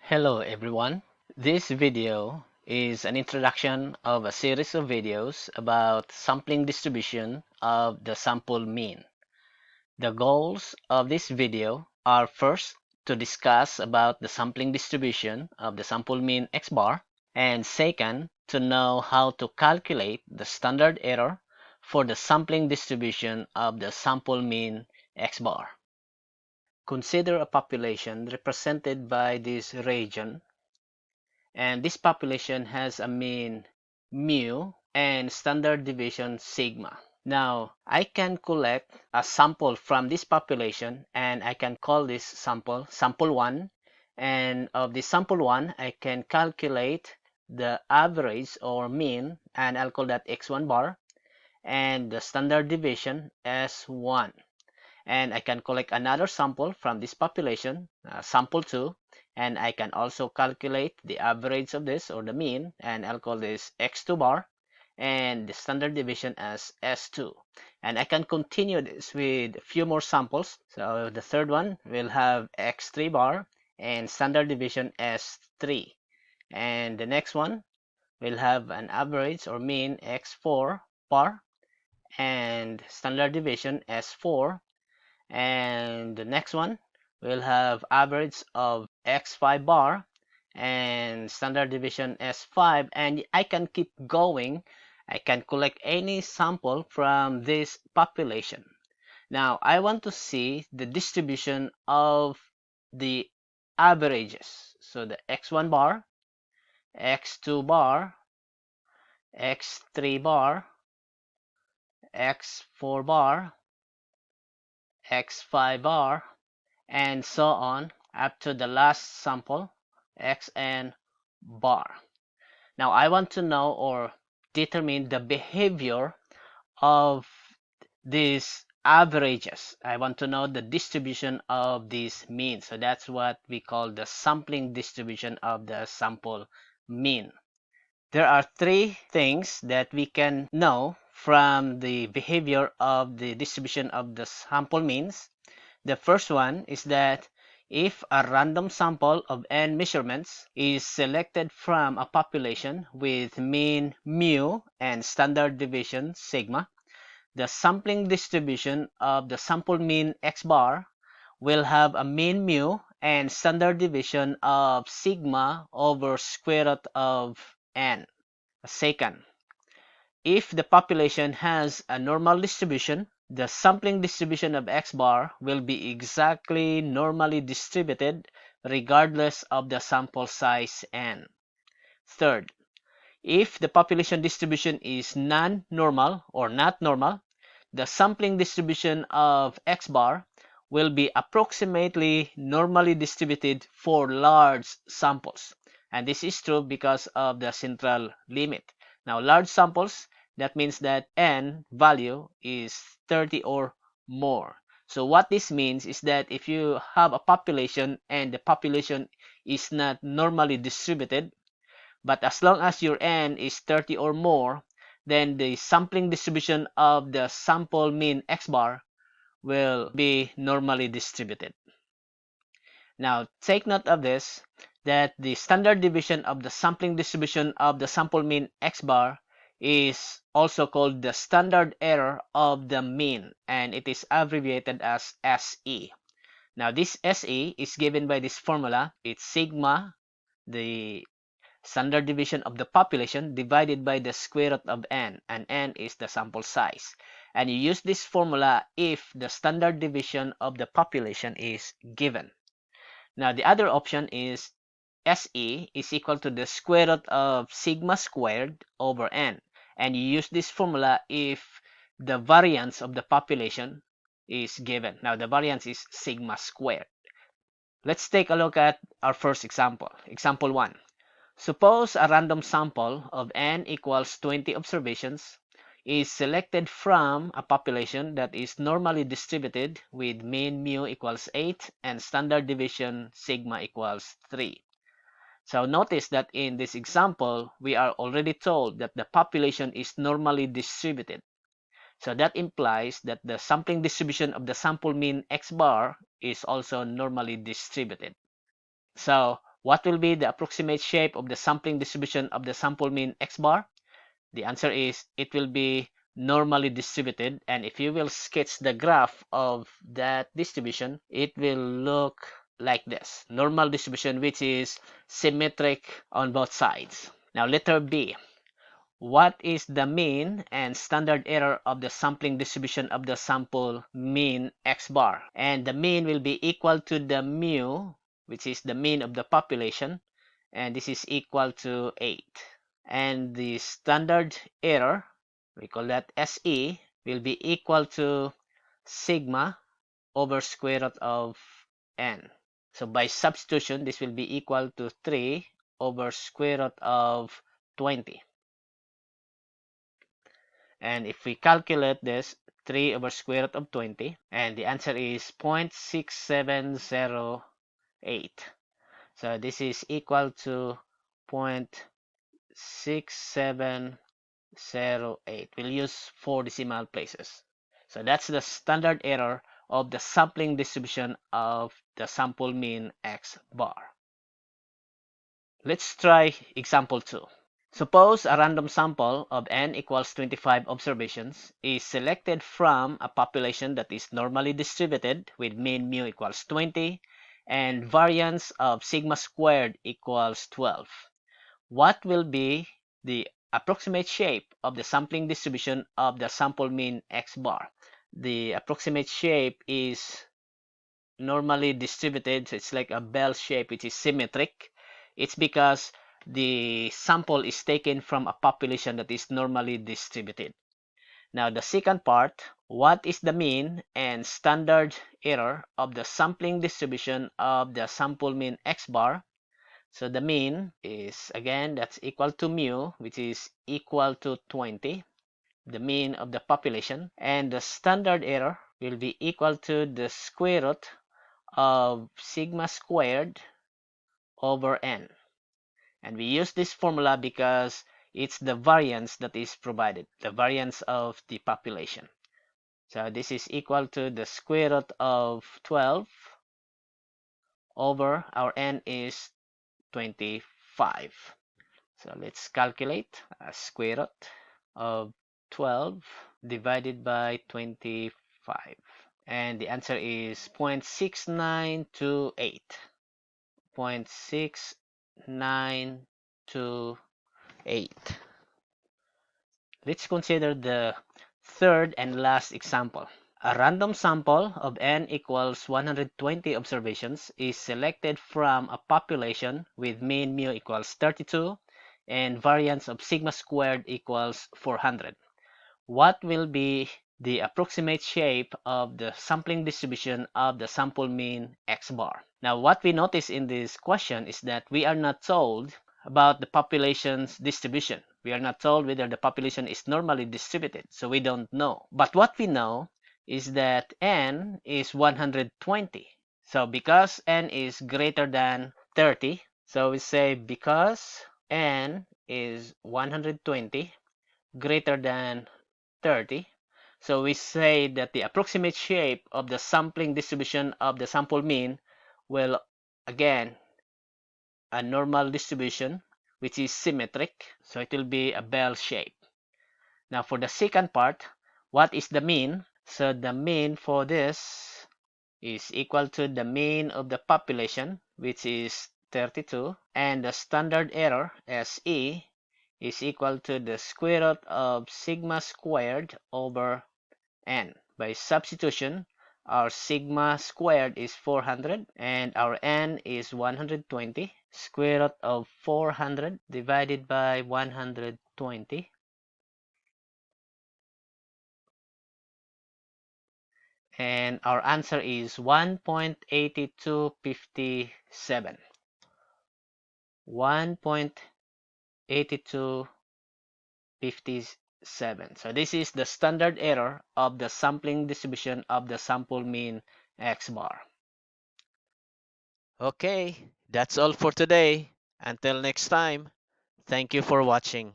Hello everyone. This video is an introduction of a series of videos about sampling distribution of the sample mean. The goals of this video are first to discuss about the sampling distribution of the sample mean x bar, and second to know how to calculate the standard error for the sampling distribution of the sample mean x bar. Consider a population represented by this region, and this population has a mean mu and standard deviation sigma. Now, I can collect a sample from this population and I can call this sample 1, and of the sample 1 I can calculate the average or mean, and I'll call that x1 bar, and the standard deviation as 1. And I can collect another sample from this population, sample 2, and I can also calculate the average of this, or the mean, and I'll call this x2 bar, and the standard deviation as s2. And I can continue this with a few more samples. So the third one will have x3 bar and standard deviation s3, and the next one will have an average or mean x4 bar and standard deviation s4, and the next one will have average of x5 bar and standard deviation s5, and I can keep going. I can collect any sample from this population. Now I want to see the distribution of the averages. So the x1 bar, x2 bar, x3 bar, x4 bar, x5 bar, and so on up to the last sample, xn bar. Now I want to know or determine the behavior of these averages. I want to know the distribution of these means. So that's what we call the sampling distribution of the sample mean. There are three things that we can know from the behavior of the distribution of the sample means. The first one is that if a random sample of n measurements is selected from a population with mean mu and standard deviation sigma, the sampling distribution of the sample mean x bar will have a mean mu and standard deviation of sigma over square root of n. Second, if the population has a normal distribution, the sampling distribution of x bar will be exactly normally distributed regardless of the sample size n. Third, if the population distribution is non-normal or not normal, the sampling distribution of x bar will be approximately normally distributed for large samples. And this is true because of the central limit. Now, large samples, that means that n value is 30 or more. So what this means is that if you have a population and the population is not normally distributed, but as long as your n is 30 or more, then the sampling distribution of the sample mean x bar will be normally distributed. Now take note of this, that the standard deviation of the sampling distribution of the sample mean x bar is also called the standard error of the mean, and it is abbreviated as SE. Now this SE is given by this formula. It's sigma, the standard deviation of the population, divided by the square root of n, and n is the sample size. And you use this formula if the standard deviation of the population is given. Now the other option is SE is equal to the square root of sigma squared over n, and you use this formula if the variance of the population is given. Now the variance is sigma squared. Let's take a look at our first example. Example 1. Suppose a random sample of n equals 20 observations is selected from a population that is normally distributed with mean mu equals 8 and standard deviation sigma equals 3. So notice that in this example, we are already told that the population is normally distributed. So that implies that the sampling distribution of the sample mean x bar is also normally distributed. So What will be the approximate shape of the sampling distribution of the sample mean x bar? The answer is it will be normally distributed, and if you will sketch the graph of that distribution, it will look like this. Normal distribution, which is symmetric on both sides. Now letter B. What is the mean and standard error of the sampling distribution of the sample mean x bar? And the mean will be equal to the mu, which is the mean of the population, and this is equal to 8. And the standard error, we call that SE, will be equal to sigma over square root of n. So by substitution, this will be equal to 3 over square root of 20. And if we calculate this, 3 over square root of 20, and the answer is 0.6708. So this is equal to 0.6708. We'll use 4 decimal places. So that's the standard error of the sampling distribution of the sample mean x bar. Let's try example 2. Suppose a random sample of n equals 25 observations is selected from a population that is normally distributed with mean mu equals 20 and variance of sigma squared equals 12. What will be the approximate shape of the sampling distribution of the sample mean x bar? The approximate shape is normally distributed, so it's like a bell shape which is symmetric. It's because the sample is taken from a population that is normally distributed. Now the second part, what is the mean and standard error of the sampling distribution of the sample mean x bar? So the mean is, again, that's equal to mu, which is equal to 20, the mean of the population, and the standard error will be equal to the square root of sigma squared over n. And we use this formula because it's the variance that is provided, the variance of the population. So this is equal to the square root of 12 over our n is 25. So let's calculate a square root of 12 divided by 25. And the answer is 0.6928. 0.6928. Let's consider the third and last example. A random sample of n equals 120 observations is selected from a population with mean mu equals 32 and variance of sigma squared equals 400. What will be the approximate shape of the sampling distribution of the sample mean x bar? Now, what we notice in this question is that we are not told about the population's distribution. We are not told whether the population is normally distributed, so we don't know. But what we know is that n is 120. So because n is greater than 30, so we say because n is 120 greater than 30, so we say that the approximate shape of the sampling distribution of the sample mean will, again, a normal distribution which is symmetric, so it will be a bell shape. Now for the second part, what is the mean? So the mean for this is equal to the mean of the population, which is 32, and the standard error, SE, is equal to the square root of sigma squared over n. By substitution, our sigma squared is 400 and our n is 120. Square root of 400 divided by 120. And our answer is 1.8257. 1.8257. So this is the standard error of the sampling distribution of the sample mean x bar. Okay, that's all for today. Until next time, thank you for watching.